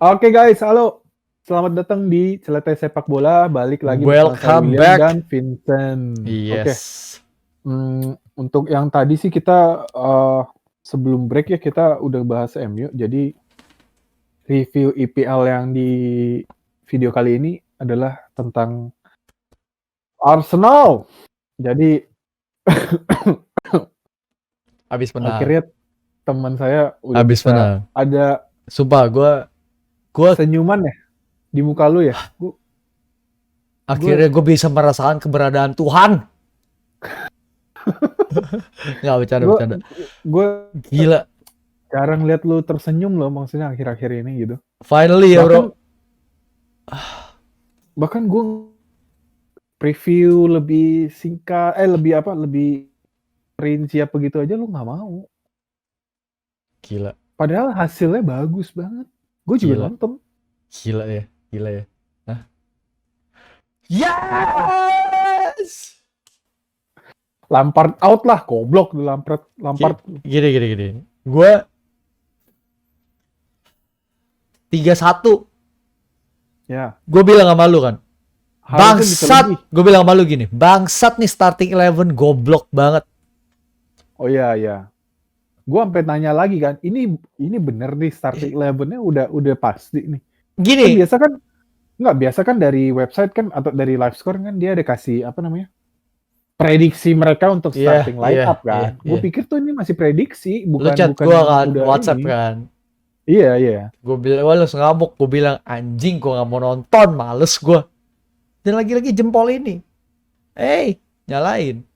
Oke guys, halo. Selamat datang di Celoteh Sepak Bola. Balik lagi bersama saya Welcome William back. dan Vincent. Oke, Yes. untuk yang tadi sih kita sebelum break ya kita udah bahas MU. Jadi review IPL yang di video kali ini adalah tentang Arsenal. Jadi Abis menang. akhirnya teman saya udah Abis bisa menang. ada Sumpah gue senyuman ya di muka lu ya. akhirnya gue bisa merasakan keberadaan Tuhan. Nggak bercanda. Gue Gila. jarang lihat lu tersenyum loh, maksudnya akhir-akhir ini gitu. Finally ya bro. Bahkan gue preview lebih singkat, lebih rinci apa gitu aja lu nggak mau. Gila. Padahal hasilnya bagus banget. Gue juga nonton. Gila ya. Hah? Yes! Lampard out lah, goblok tuh Lampard. Gini. Gue 3-1. Ya. Gue bilang sama lu kan. Harusnya bisa Bangsat. lebih. Gue bilang sama lu gini. Bangsat nih starting 11 goblok banget. Oh iya. Gue sampai nanya lagi kan. Ini bener nih starting 11-nya udah pasti nih. Gini. Kan biasa kan dari website kan atau dari live score kan dia ada kasih apa namanya? Prediksi mereka untuk starting line up kan. Gue pikir tuh ini masih prediksi, bukan lu chat gue kan WhatsApp ini. kan. Iya. Gue bilang, wah lu ngamuk. Gue bilang anjing gue gak mau nonton, males gue. Dan lagi-lagi jempol ini. Nyalain.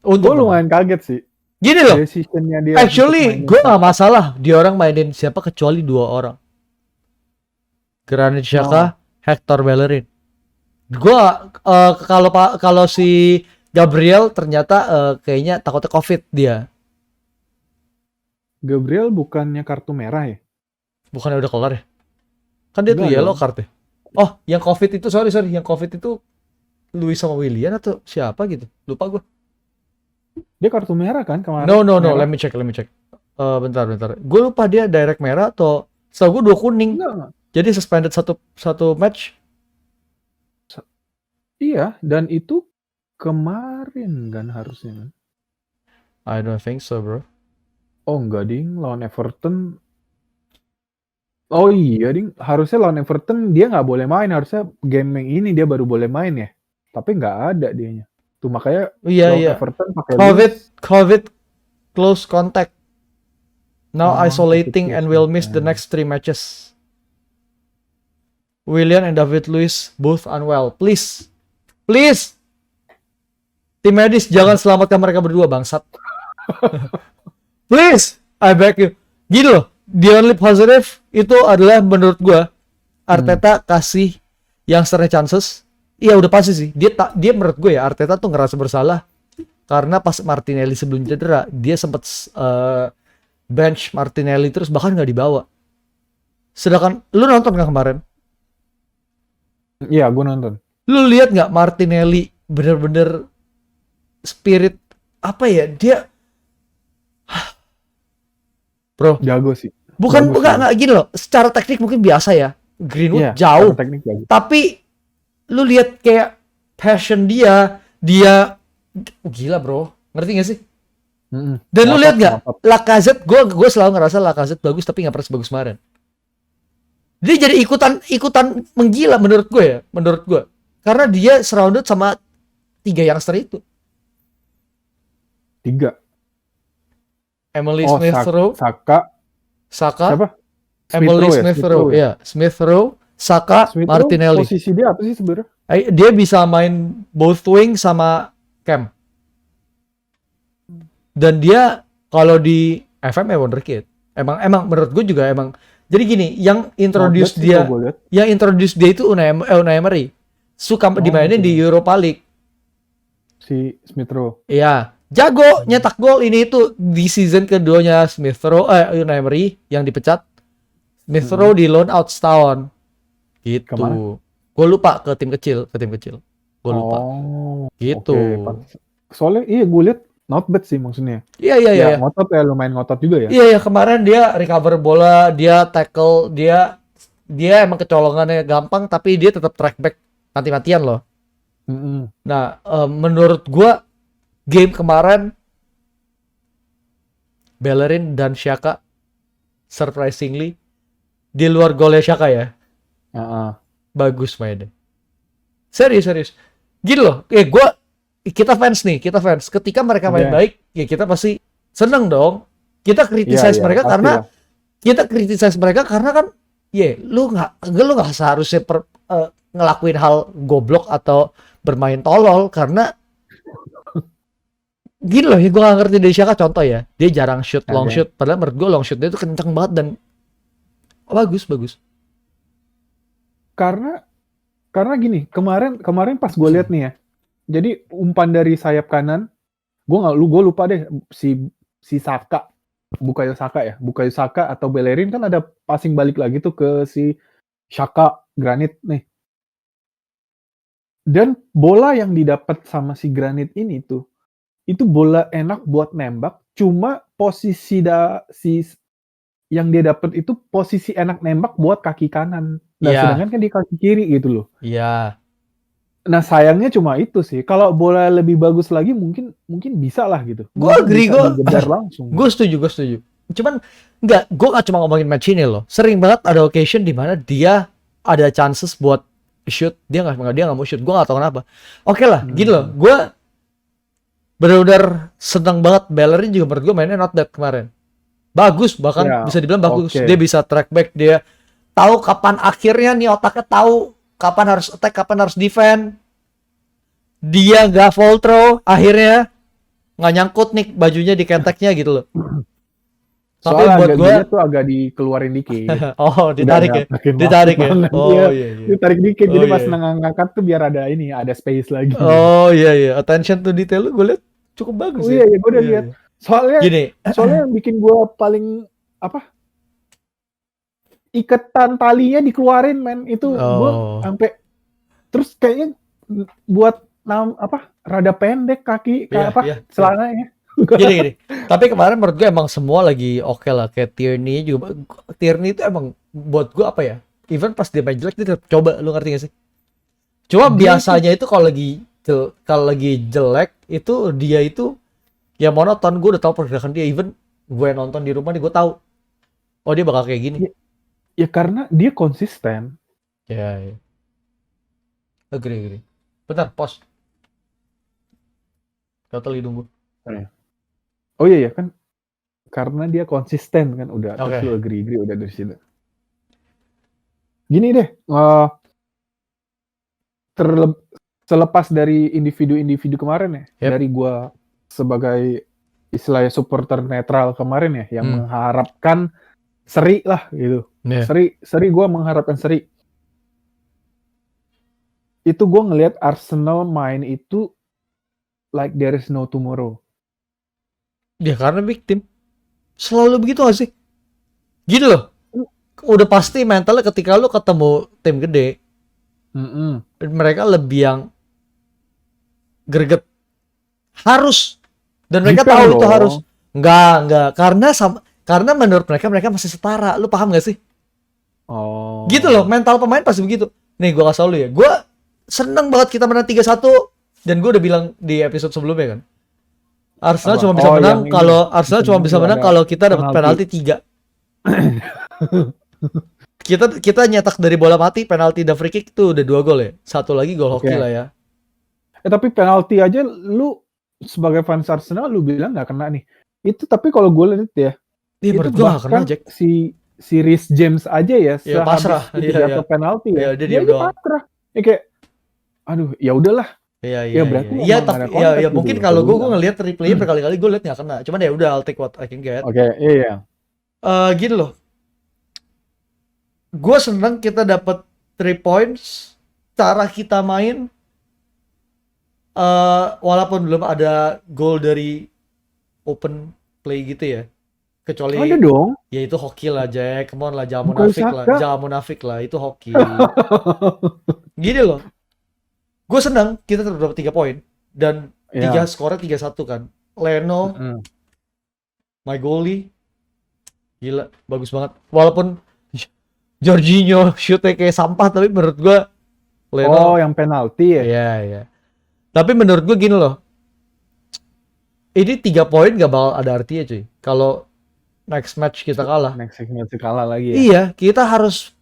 Gue lumayan kaget sih. Gini loh. Dia actually gue gak masalah dia orang mainin siapa kecuali 2 orang. Granit Xhaka, Hector Bellerin. Gue kalau si Gabriel ternyata kayaknya takutnya COVID dia. Gabriel bukannya kartu merah ya? Bukannya udah kelar ya? Kan dia tuh yellow card ya? Oh, yang COVID itu, sorry. Yang COVID itu Luis sama Willian atau siapa gitu? Lupa gue. Dia kartu merah kan kemarin? No. Let me check. Bentar. Gue lupa dia direct merah atau setahu gue 2 kuning. Enggak. Jadi suspended satu match. Iya, dan itu kemarin kan harusnya. I don't think so, bro. Oh enggak ding, lawan Everton. Oh iya ding, harusnya lawan Everton dia nggak boleh main, harusnya game yang ini dia baru boleh main ya. Tapi nggak ada dianya. Tuh makanya Everton pakai COVID close contact. Now isolating and will miss the next 3 matches. Willian and David Luiz both unwell. Please. Tim medis jangan selamatkan mereka berdua, bangsat. Please, I beg you. Gini loh, the only positive itu adalah menurut gua Arteta kasih youngster chances. Iya udah pasti sih. Dia menurut gue ya Arteta tuh ngerasa bersalah karena pas Martinelli sebelum cedera dia sempat bench Martinelli terus bahkan nggak dibawa. Sedangkan lu nonton nggak kemarin? Iya, gue nonton. Lu lihat nggak Martinelli bener-bener spirit apa ya dia? Bro, jago sih. Bukan gini loh. Secara teknik mungkin biasa ya. Greenwood jauh. Tapi lu lihat kayak passion dia gila bro. Ngerti gak sih? Dan lu lihat nggak? Lacazette, gue selalu ngerasa Lacazette bagus tapi nggak pernah sebagus kemarin. Dia jadi ikutan menggila menurut gue. Karena dia surrounded sama 3 youngster itu. 3. Emily Smith-Rowe, Saka. Siapa? Emily Smith-Rowe, ya. Smith-Rowe, Saka, Martinelli. Posisi dia apa sih sebenarnya? Dia bisa main both wing sama cam. Dan dia kalau di FM ya wonderkid. Emang menurut gue juga emang. Jadi gini, yang introduce dia itu Unai Emery. Suka dimainin di Europa League. Si Smith-Rowe. Iya. Jago nyetak gol ini itu di season keduanya Smith-Rowe Unai Emery yang dipecat. Smith-Rowe di loan out setahun. Gitu. Gue lupa ke tim kecil. Gue lupa. Gitu. Okay. Soalnya gue lihat not bad sih maksudnya. Iya. Ngotot ya, lumayan ngotot juga ya. Iya, kemarin dia recover bola, dia tackle, dia emang kecolongannya gampang, tapi dia tetap track back mati-matian loh. Nah, menurut gua game kemarin Bellerin dan Xhaka surprisingly di luar golnya Xhaka ya. Bagus mainnya. Serius. Gini loh, kita fans. Ketika mereka main baik, ya kita pasti seneng dong. Kita criticize mereka karena kan, lu nggak seharusnya ngelakuin hal goblok atau bermain tolol karena gini loh, gue gak ngerti dari Xhaka contoh ya, dia jarang shoot long shoot, padahal menurut gue long shoot dia tuh kenceng banget dan bagus. Karena gini, kemarin pas gue lihat nih ya, jadi umpan dari sayap kanan, gue lupa deh si Saka, Bukayo Saka atau Bellerin kan ada passing balik lagi tuh ke si Xhaka Granit nih. Dan bola yang didapat sama si Granit ini tuh, itu bola enak buat nembak, cuma posisi yang dia dapat itu posisi enak nembak buat kaki kanan. Nah, sedangkan kan di kaki kiri gitu loh. Iya. Nah, sayangnya cuma itu sih. Kalau bola lebih bagus lagi mungkin bisa lah gitu. Gue agree, langsung. Gue setuju. Cuman gue gak cuma ngomongin match ini loh. Sering banget ada occasion di mana dia ada chances buat shoot, dia nggak mau shoot. Gue nggak tahu kenapa. Oke lah, gini loh. Gue benar-benar senang banget. Bellerin juga menurut gue mainnya not bad kemarin. Bagus, bahkan bisa dibilang bagus. Dia bisa track back, dia tahu kapan akhirnya nih, otaknya tahu kapan harus attack, kapan harus defend. Dia nggak fall throw, akhirnya nggak nyangkut nih bajunya di keteknya gitu loh. Tapi buat gue tuh agak dikeluarin dikit. Oh, ditarik ya. Oh iya. Ditarik dikit, jadi pas ngangkat tuh biar ada space lagi. Oh iya. Attention to detail lu gue liat cukup bagus. Iya, gue udah lihat. Soalnya yang bikin gue paling iketan talinya dikeluarin, men. Itu gue sampai terus kayaknya buat rada pendek kaki celananya. Gini. Tapi kemarin menurut gue emang semua lagi oke lah. Kayak Tierney juga. Tierney itu emang buat gue even pas dia main jelek dia tetap coba, lu ngerti gak sih? Cuma biasanya itu kalau lagi jelek itu dia itu ya monoton. Gue udah tahu pergerakan dia, even gue nonton di rumah nih gue tahu dia bakal kayak gini. Ya karena dia konsisten. Ya. Agree. Bentar, pause. Kata lagi nunggu. Oh iya kan karena dia konsisten kan udah. Terus lu agree udah dari situ. Gini deh, selepas dari individu kemarin ya, dari gua sebagai istilahnya supporter netral kemarin ya, yang mengharapkan seri lah gitu. Seri gua mengharapkan seri. Itu gua ngelihat Arsenal main itu like there is no tomorrow. Ya karena big team. Selalu begitu gak sih? Gini loh. Udah pasti mentalnya ketika lu ketemu tim gede. Mereka lebih yang greget. Harus. Dan mereka tahu itu harus. Enggak. Karena menurut mereka masih setara. Lu paham gak sih? Oh. Gitu loh. Mental pemain pasti begitu. Nih gue kasih tau lu ya. Gue seneng banget kita menang 3-1. Dan gue udah bilang di episode sebelumnya kan. Arsenal cuma bisa menang kalau kita dapat penalti 3. kita nyetak dari bola mati, penalti dan free kick tuh udah 2 gol ya. 1 lagi gol hoki lah ya. Tapi penalti aja lu sebagai fans Arsenal lu bilang nggak kena nih. Itu tapi kalau gue lihat ya, itu bahkan si Reece James aja ya, pasrah jatuh penalti ya. Dia pasrah. Ya kayak aduh, ya udahlah. Iya berarti ya mungkin kalau gue ngelihat replay berkali-kali gue lihat nggak kena. Cuman ya udah I'll take what I can get. Oke, iya. Gini loh. Gue seneng kita dapat 3 points. Cara kita main walaupun belum ada gol dari open play gitu ya. Kecuali ada dong. Ya itu hoki lah, Jack. Come on lah, jangan munafik lah. Itu hoki. Gini loh. Gue senang kita tetap dapat 3 poin dan skornya 3-1 kan. Leno, my goalie, gila, bagus banget. Walaupun Jorginho shootnya kayak sampah, tapi menurut gue Leno. Oh, yang penalti ya? Iya, iya. Tapi menurut gue gini loh, ini 3 poin gak bakal ada artinya cuy. Kalau next match kita kalah. Next match kalah lagi ya? Iya, kita harus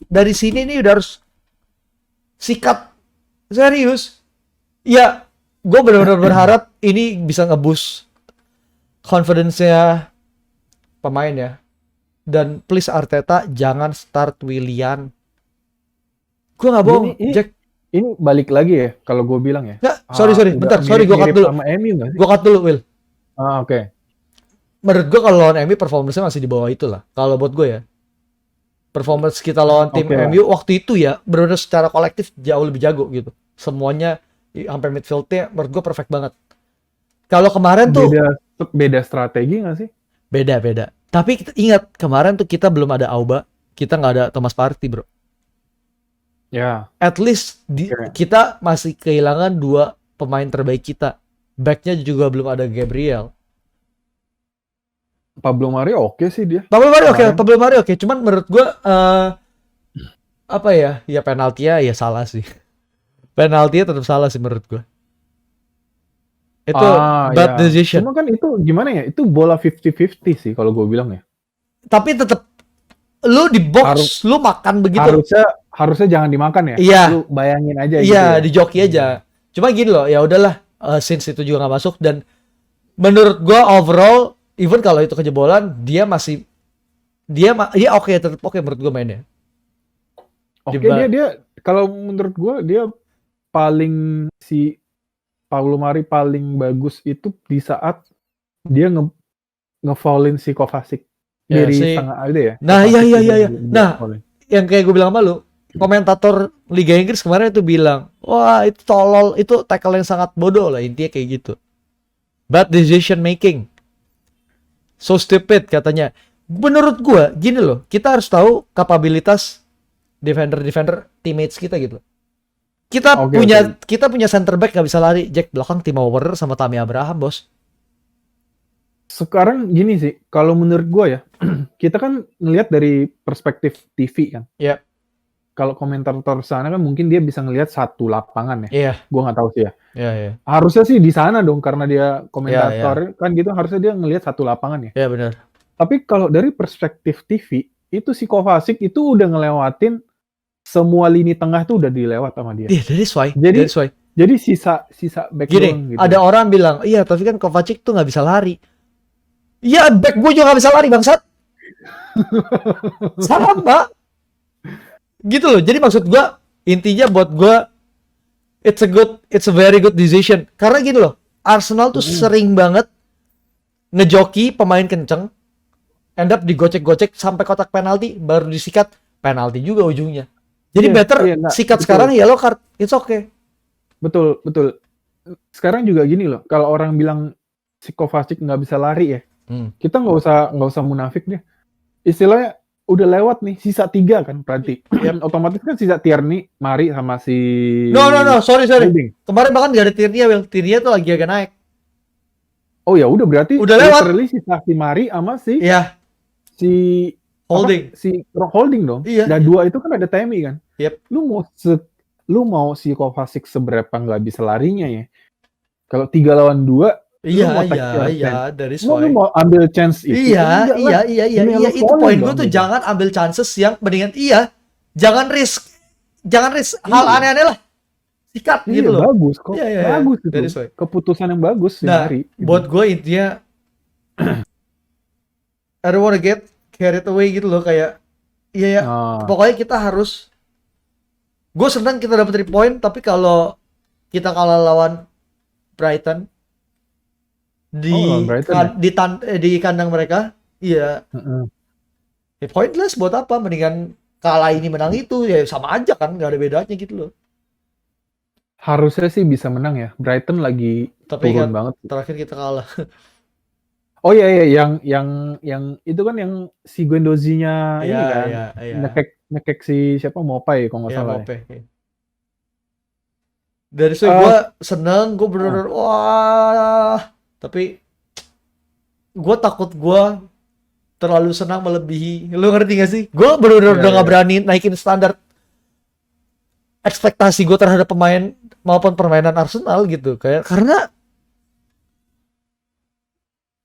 dari sini nih udah harus sikat serius. Ya, gue benar-benar berharap ini bisa nge-boost confidence-nya pemain ya. Dan please Arteta jangan start Willian. Gue gak bohong, Jack. Ini balik lagi ya, kalau gue bilang ya. Nggak, sorry, bentar, sorry gue cut dulu. Gue cut dulu, Will. Oke. Menurut gue kalau lawan MU performance-nya masih di bawah itu lah. Kalau buat gue ya. Performance kita lawan tim MU waktu itu ya, benar-benar secara kolektif jauh lebih jago gitu. Semuanya, sampai midfield-nya menurut gue perfect banget. Kalau kemarin tuh... Beda strategi nggak sih? Beda. Tapi ingat, kemarin tuh kita belum ada Auba, kita nggak ada Thomas Partey, bro. Ya. At least kita masih kehilangan 2 pemain terbaik kita. Back-nya juga belum ada Gabriel. Pablo Mari oke sih dia. Pablo Mari oke. Cuman menurut gue apa ya? Ya penaltinya ya salah sih. Penaltinya tetap salah sih menurut gue. Itu bad decision. Cuma kan itu gimana ya? Itu bola 50-50 sih kalau gue bilang ya. Tapi tetap lu di box lu makan begitu. Harusnya jangan dimakan ya. Iya. Lu bayangin aja gitu. Iya, di joki aja. Cuma gini loh, ya udahlah, since itu juga nggak masuk, dan menurut gua overall even kalau itu kejebolan dia oke, tetap oke menurut gua mainnya. Oke, dia kalau menurut gua dia paling si Paulo Mari paling bagus itu di saat dia ngefoulin si Kovacic dari tengah aja ya. Nah, iya. Nah, yang kayak gue bilang sama lu, komentator Liga Inggris kemarin itu bilang, wah itu tolol, itu tackle yang sangat bodoh lah, intinya kayak gitu. Bad decision making. So stupid katanya. Menurut gua gini loh, kita harus tahu kapabilitas defender teammates kita gitu. Kita punya center back gak bisa lari, Jack, belakang Timo Werner sama Tammy Abraham, bos. Sekarang gini sih, kalau menurut gua ya, kita kan ngelihat dari perspektif TV kan. Iya. Yeah. Kalau komentator sana kan mungkin dia bisa ngelihat satu lapangan ya. Iya. Yeah. Gua nggak tahu sih ya. Iya, yeah. Harusnya sih di sana dong karena dia komentator kan gitu, harusnya dia ngelihat satu lapangan ya. Iya, benar. Tapi kalau dari perspektif TV, itu si Kovacic itu udah ngelewatin semua lini tengah tuh udah dilewat sama dia. Iya, that's why. Jadi sisa back gini, gitu. Ada orang bilang, iya tapi kan Kovacic tuh nggak bisa lari. Iya, back gue juga gak bisa lari, bangsat. Sama. Gitu loh. Jadi maksud gue, intinya buat gue, it's a very good decision. Karena gitu loh, Arsenal tuh sering banget ngejoki pemain kenceng, end up digocek-gocek sampai kotak penalti, baru disikat, penalti juga ujungnya. Jadi sikat sekarang yellow card, it's okay. Betul. Sekarang juga gini loh, kalau orang bilang si Kovacic nggak bisa lari ya, kita nggak usah munafik deh. Istilahnya udah lewat nih, sisa 3 kan berarti. Otomatis kan sisa Tierney, Mari sama si... No, sorry. Kemarin bahkan gak ada Tierney, Will. Tierney tuh lagi agak naik. Oh ya udah berarti udah lewat. Sisa si Mari sama si... Iya. Si... Holding. Si Holding dong. Iya. Dan 2 itu kan ada Tammy kan. Yep. Lu mau si Kovacic seberapa nggak bisa larinya ya? Kalau 3 lawan 2, iya, dari lu mau ambil chance itu? Iya. Itu poin gue tuh, jangan ambil chances yang mendingan jangan risk hal aneh-aneh lah. Sikat gitu loh. Bagus kok. Iya. Bagus itu. Keputusan yang bagus. Nah, buat gue intinya I don't wanna get carried away gitu loh, kayak pokoknya kita harus, gue senang kita dapat 3 poin, tapi kalau kita kalah lawan Brighton di kandang mereka, ya pointless. Buat apa? Mendingan kalah ini menang itu, ya sama aja kan, nggak ada bedanya gitu loh. Harusnya sih bisa menang ya. Brighton lagi turun banget. Terakhir kita kalah. Oh iya, yang itu kan yang si Guendouzi-nya ini kan. Nekek si siapa, Mopai kalau nggak salah. Ya. Dari situ gue seneng, gue bener-bener wah. Tapi gue takut gue terlalu senang melebihi. Lu ngerti gak sih? Gue bener-bener udah gak berani naikin standar ekspektasi gue terhadap pemain maupun permainan Arsenal gitu. Kayak karena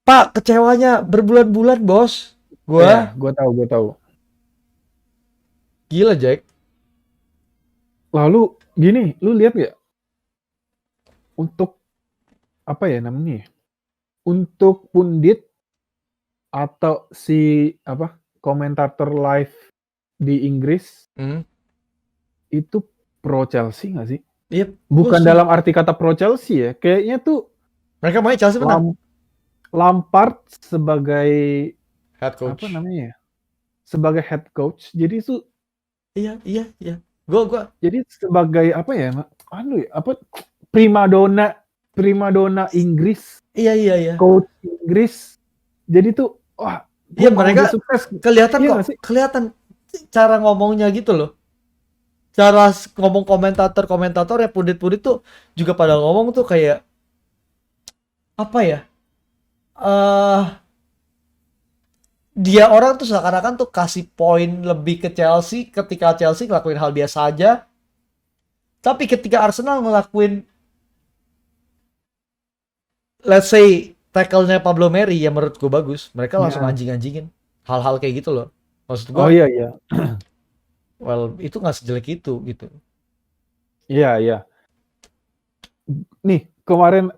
Pak, kecewanya berbulan-bulan, bos. Gue tahu. Gila, Jack. Lalu gini, lu lihat gak? Untuk apa ya namanya? Untuk pundit atau si komentator live di Inggris itu pro Chelsea nggak sih? Iya. Bukan dalam arti kata pro Chelsea ya. Kayaknya tuh mereka mau Chelsea menang. Lampard sebagai head coach. Apa namanya ya? Sebagai head coach. Jadi itu iya. Gua jadi sebagai apa ya? Primadona Inggris. Iya. Coach Inggris. Jadi tuh wah, iya mereka sukses. Kelihatan iya kok. Kelihatan cara ngomongnya gitu loh. Cara ngomong komentator ya pundit-pundit tuh juga pada ngomong tuh kayak apa ya? Dia orang tuh seakan-akan tuh kasih poin lebih ke Chelsea ketika Chelsea ngelakuin hal biasa aja. Tapi ketika Arsenal ngelakuin let's say tackle-nya Pablo Mari yang menurut gue bagus, mereka langsung anjing-anjingin. Hal-hal kayak gitu loh. Maksud gue. Oh iya. Well, itu nggak sejelek itu gitu. Iya. Nih, kemarin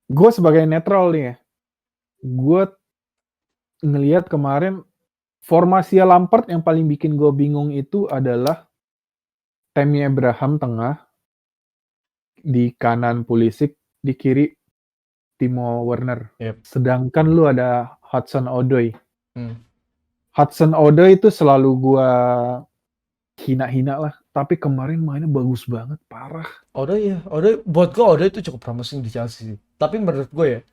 gue sebagai netral nih ya, gue ngelihat kemarin formasi Lampard yang paling bikin gue bingung itu adalah Tammy Abraham tengah, di kanan Pulisic, di kiri Timo Werner. Sedangkan lu ada Hudson Odoi. Hudson Odoi itu selalu gue hina-hina lah, tapi kemarin mainnya bagus banget, parah. Odoi buat gue Odoi itu cukup promising di Chelsea. Tapi menurut gue ya,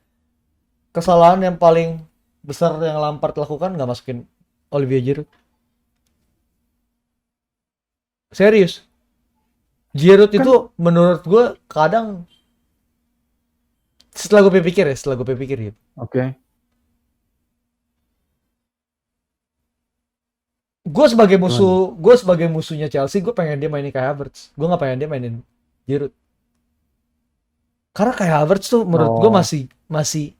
kesalahan yang paling besar yang Lampard lakukan nggak masukin Olivier Giroud. Serius. Giroud itu menurut gue kadang setelah gue pikir gitu. Oke. Gue sebagai musuhnya Chelsea, gue pengen dia mainin kayak Havertz. Gue nggak pengen dia mainin Giroud. Karena kayak Havertz tuh menurut gue masih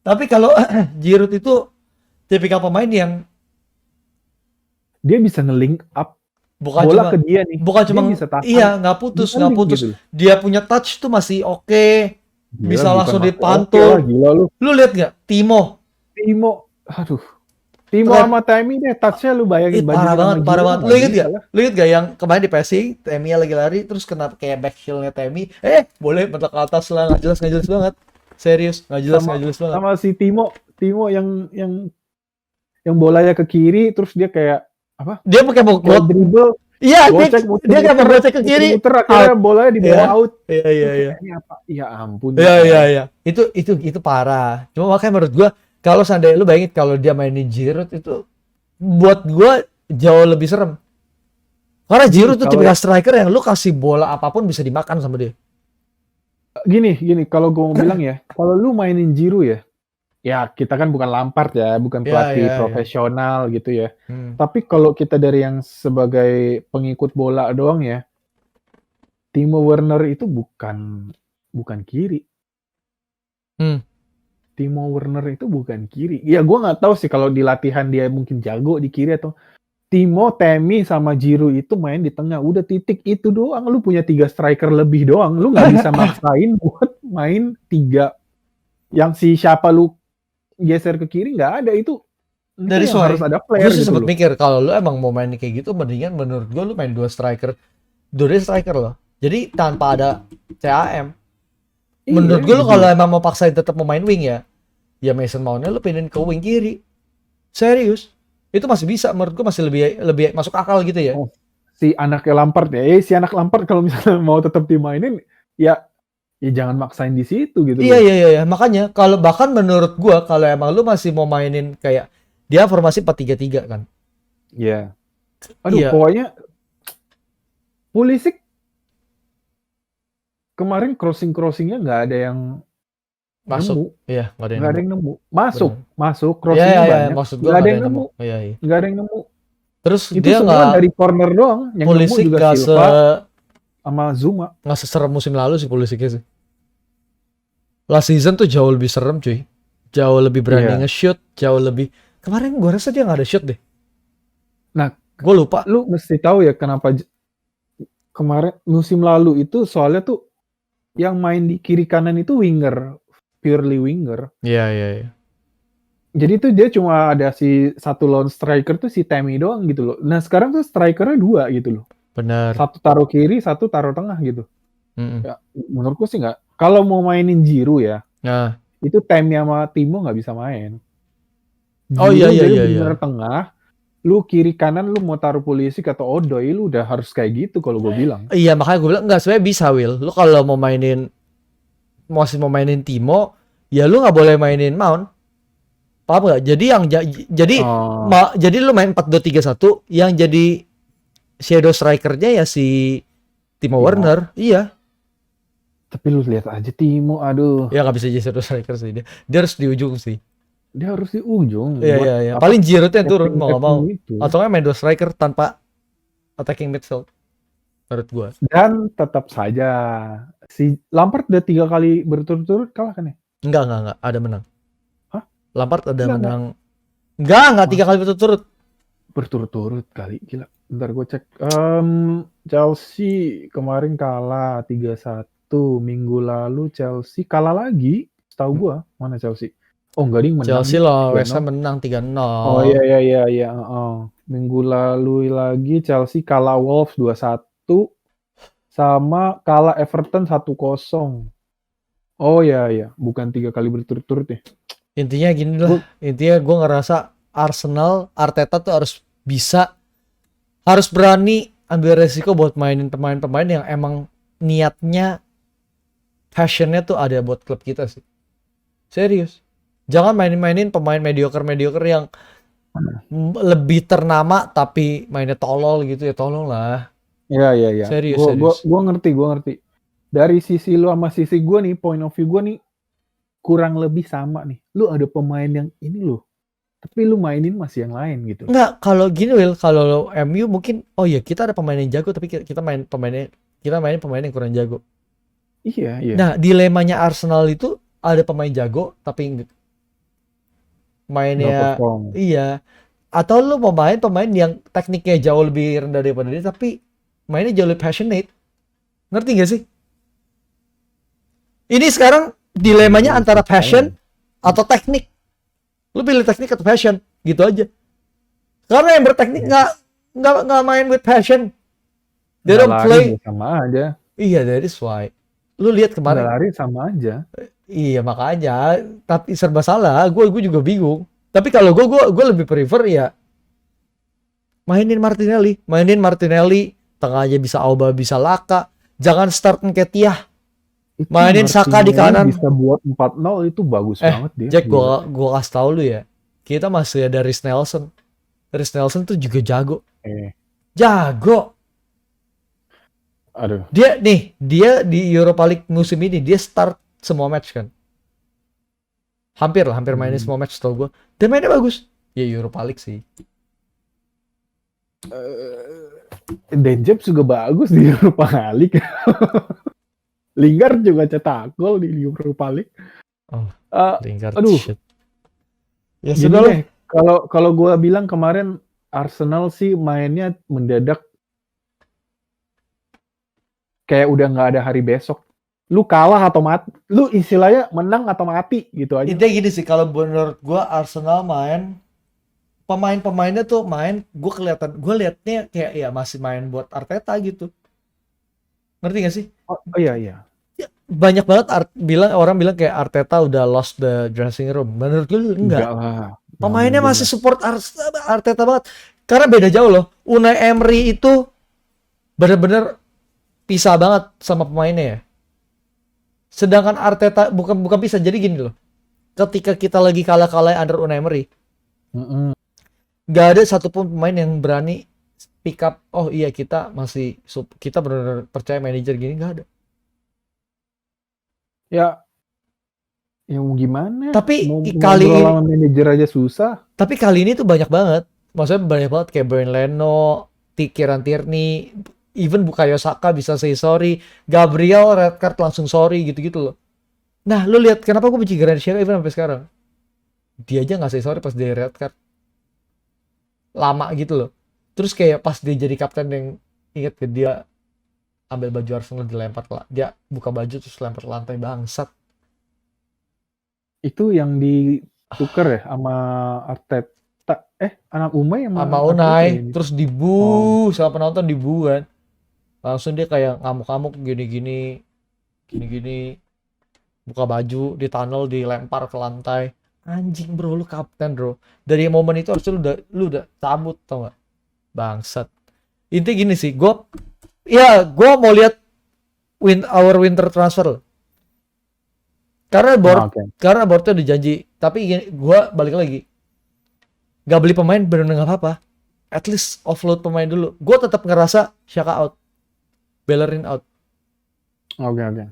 Tapi kalau Giroud itu tipikal pemain yang dia bisa nge-link up bola ke dia nih. Bukan cuma nggak putus. Gitu. Dia punya touch tuh masih oke. Bisa langsung dipantul. Lu lihat nggak Timo, aduh. Timo sama Tammy deh, touch-nya lu bayangin parah banget. Lu inget gak yang kemarin di passing, Tammy lagi lari terus kena kayak back heel-nya Tammy, boleh mentok ke atas lah, nggak jelas banget. Serius, nggak jelas banget. Sama si Timo yang bolanya ke kiri terus dia kayak apa? Dia pakai mau dribble. Iya, dia kayak mau gocek ke kiri. Akhirnya bolanya dibawa out. Iya. Ini apa? Ya ampun. Iya. Itu parah. Cuma makanya menurut gua kalau seandainya lu bayangin kalau dia mainin Giroud itu buat gue jauh lebih serem. Karena Giroud tuh tipikal striker yang lu kasih bola apapun bisa dimakan sama dia. Gini, kalau gue mau bilang ya, kalau lu mainin Giroud ya kita kan bukan Lampard ya, bukan pelatih profesional gitu ya. Tapi kalau kita dari yang sebagai pengikut bola doang ya, Timo Werner itu bukan kiri. Timo Werner itu bukan kiri. Ya gue nggak tahu sih kalau di latihan dia mungkin jago di kiri atau Timo, Tammy sama Giroud itu main di tengah. Udah titik itu doang. Lu punya 3 striker lebih doang. Lu nggak bisa maksain buat main 3. Yang si siapa lu geser ke kiri nggak ada itu. Dari harus ada player. Gue sih sempat mikir kalau lu emang mau main kayak gitu, mendingan menurut gue lu main 2 striker loh. Jadi tanpa ada CAM. Menurut gue lu kalau emang mau paksain tetap mau main wing ya Mason Mount-nya lu pindahin ke wing kiri. Serius. Itu masih bisa, menurut gue masih lebih masuk akal gitu ya. Si anaknya Lampard ya. Si anak Lampard kalau misalnya mau tetap dimainin ya jangan maksain di situ gitu. Iya. Makanya kalau bahkan menurut gue kalau emang lu masih mau mainin kayak dia formasi 4-3-3 kan. Iya. Pokoknya Pulisic kemarin crossingnya nggak ada yang Masuk. nemu. Iya, nggak ada yang Nggak ada nemu. yang nemu. Masuk Iya, crossingnya iya, banyak. maksud gua Nggak ada nggak ada yang yang nemu. nemu. Iya, iya. Nggak ada yang nemu. Terus Itu dia semua nggak, dari corner doang. Yang nemu Pulisic juga nggak Silva sama Zuma. nggak seserem musim lalu sih Pulisicnya sih. Last season tuh jauh lebih serem cuy. Jauh lebih berani Iya. nge-shoot, jauh lebih. Kemarin gua rasa dia nggak ada shoot deh. Nah, Gue lupa. lu mesti tahu ya kenapa kemarin musim lalu itu soalnya tuh yang main di kiri kanan itu winger, purely winger. Iya, iya, iya. Jadi tuh dia cuma ada si satu lone striker tuh si Tammy doang gitu loh. Nah sekarang tuh strikernya 2 gitu loh. Benar. Satu taruh kiri, satu taruh tengah gitu. Mm-mm. Ya, menurutku sih nggak. Kalau mau mainin Giroud ya, Nah. itu Tammy sama Timo nggak bisa main. Oh iya, Giroud iya, jadi iya, bener iya. tengah. Lu kiri kanan lu mau taruh Pulisic atau Odoi lu udah harus kayak gitu kalau gue bilang. Iya, makanya gue bilang nggak, sebenarnya bisa Will. Lu kalau mau mainin Timo, ya lu nggak boleh mainin Mount. Paham nggak? Jadi jadi lu main 4-2-3-1, yang jadi shadow strikernya ya si Timo Werner. Iya. Tapi lu lihat aja Timo, aduh. Ya nggak bisa jadi shadow striker sih dia. Dia harus di ujung sih. Dia harus di ujung. Iya, iya, iya. Paling Giroud yang turun mau nggak mau. Itu. Atau nggak main 2 striker tanpa attacking midfield. Menurut gua. Dan tetap saja si Lampard udah 3 kali berturut-turut kalah kan ya? Enggak, ada menang. Hah? Lampard ada Enggak, menang. Enggak 3 kali berturut-turut. Berturut-turut kali, gila. Bentar gue cek. Chelsea kemarin kalah 3-1. Minggu lalu Chelsea kalah lagi. Setahu gua, mana Chelsea? Oh enggak, ding, menang. Chelsea loh, West Ham menang 3-0. Oh iya. Minggu lalu lagi Chelsea kalah Wolves 2-1 sama kalah Everton 1-0. Oh iya, bukan 3 kali berturut-turut ya. Intinya gini lah, intinya gue ngerasa Arsenal, Arteta tuh harus berani ambil resiko buat mainin pemain-pemain yang emang niatnya, passionnya tuh ada buat klub kita sih. Serius. Jangan mainin pemain mediocre yang lebih ternama tapi mainnya tolol gitu ya, tolong lah. Iya. Serius. Gue ngerti. Dari sisi lu sama sisi gue nih, point of view gue nih kurang lebih sama nih. Lu ada pemain yang ini loh, tapi lu mainin masih yang lain gitu. Enggak, kalau gini Will, kalau MU mungkin, oh ya kita ada pemain yang jago tapi kita mainin pemain yang kurang jago. Iya. Nah, dilemanya Arsenal itu ada pemain jago tapi mainnya iya. Atau lu mau main pemain yang tekniknya jauh lebih rendah daripada dia tapi mainnya jauh lebih passionate. Ngerti gak sih? Ini sekarang dilemanya antara passion atau teknik. Lu pilih teknik atau passion, gitu aja. Karena yang berteknik nggak main with passion. They don't play. Sama aja. Iya, that is why. Lu lihat kemarin. Lari sama aja. Iya, makanya. Tapi serba salah. Gue juga bingung. Tapi kalau gue lebih prefer ya mainin Martinelli. Tengahnya bisa Auba, bisa Laka. Jangan start Nketiah. Mainin Saka di kanan. Bisa buat 4-0 itu bagus banget dia. Jack, gue kasih tau lu ya. Kita masih ada Reiss Nelson. Reiss Nelson tuh juga jago. Jago. Aduh. Dia di Europa League musim ini dia start semua match kan. Hampir mainin semua match tau gue. Dia mainnya bagus. Ya Europa League sih. Denjep juga bagus di Europa League. Lingard juga cetak gol di Europa League. Lingard. Aduh. Shit. Ya sudah deh. Kalau gue bilang kemarin Arsenal sih mainnya mendadak kayak udah nggak ada hari besok. Lu kalah atau mati. Lu istilahnya menang atau mati gitu aja. Intinya gini sih, kalau menurut gue Arsenal main, pemain-pemainnya tuh main, gue liatnya kayak ya masih main buat Arteta gitu. Ngerti gak sih? Oh iya. Ya, banyak banget orang bilang kayak Arteta udah lost the dressing room. Menurut lu enggak lah. Pemainnya masih support Arteta banget. Karena beda jauh loh. Unai Emery itu bener-bener pisah banget sama pemainnya ya. Sedangkan Arteta bukan pisah. Jadi gini loh. Ketika kita lagi kalah-kalah under Unai Emery, gak ada satupun pemain yang berani pick up. Oh iya kita benar-benar percaya manajer gini, gak ada. Ya, ya mau gimana? Tapi mau kali ngobrol ini, sama manajer aja susah. tapi kali ini tuh banyak banget. Maksudnya banyak banget kayak Brian Leno, Kieran Tierney, even Bukayo Saka bisa say sorry, Gabriel red card langsung sorry gitu-gitu loh. Nah, lu lihat kenapa gue benci Granit Xhaka even sampai sekarang. Dia aja nggak say sorry pas dia red card. Lama gitu loh. Terus kayak pas dia jadi kapten yang inget ke dia ambil baju Arsenal dilempar ke dia buka baju terus lempar ke lantai bangsat. Itu yang ditukar ya sama Arteta. Anak Umay Sama sama Arteta ya Unai ini. terus Oh, dibu sama penonton dibu kan. Langsung dia kayak ngamuk-ngamuk gini-gini gini-gini buka baju di tunnel dilempar ke lantai. Anjing bro, lu kapten bro. Dari momen itu harusnya lu udah cabut tau gak? Bangsat. Intinya gini sih, gue mau lihat our winter transfer. Karena boardnya udah janji. Tapi gue balik lagi. Gak beli pemain bener-bener gak apa-apa. At least offload pemain dulu. Gue tetap ngerasa Xhaka out, Bellerin out. Oke.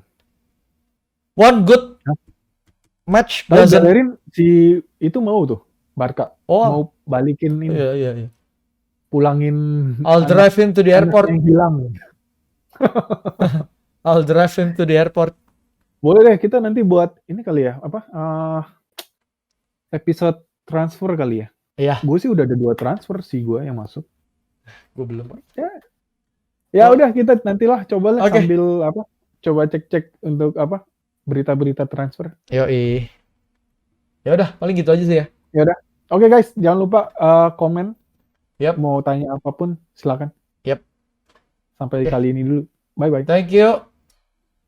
One good match Tapi doesn't. Bellerin si itu mau tuh Barca Oh, mau balikin ini, iya. pulangin I'll drive him to the airport. yang hilang. I'll drive him to the airport. Boleh deh kita nanti buat ini kali ya, apa episode transfer kali ya. Iya. Gue sih udah ada 2 transfer sih gue yang masuk. Gue belum. Ya udah kita nantilah cobalah Okay. sambil coba cek untuk berita-berita transfer. Yoi. Ya udah paling gitu aja sih ya. Ya udah. Oke guys, jangan lupa komen. Yep. Mau tanya apapun silakan. Yep. Sampai kali ini dulu. Bye bye. Thank you.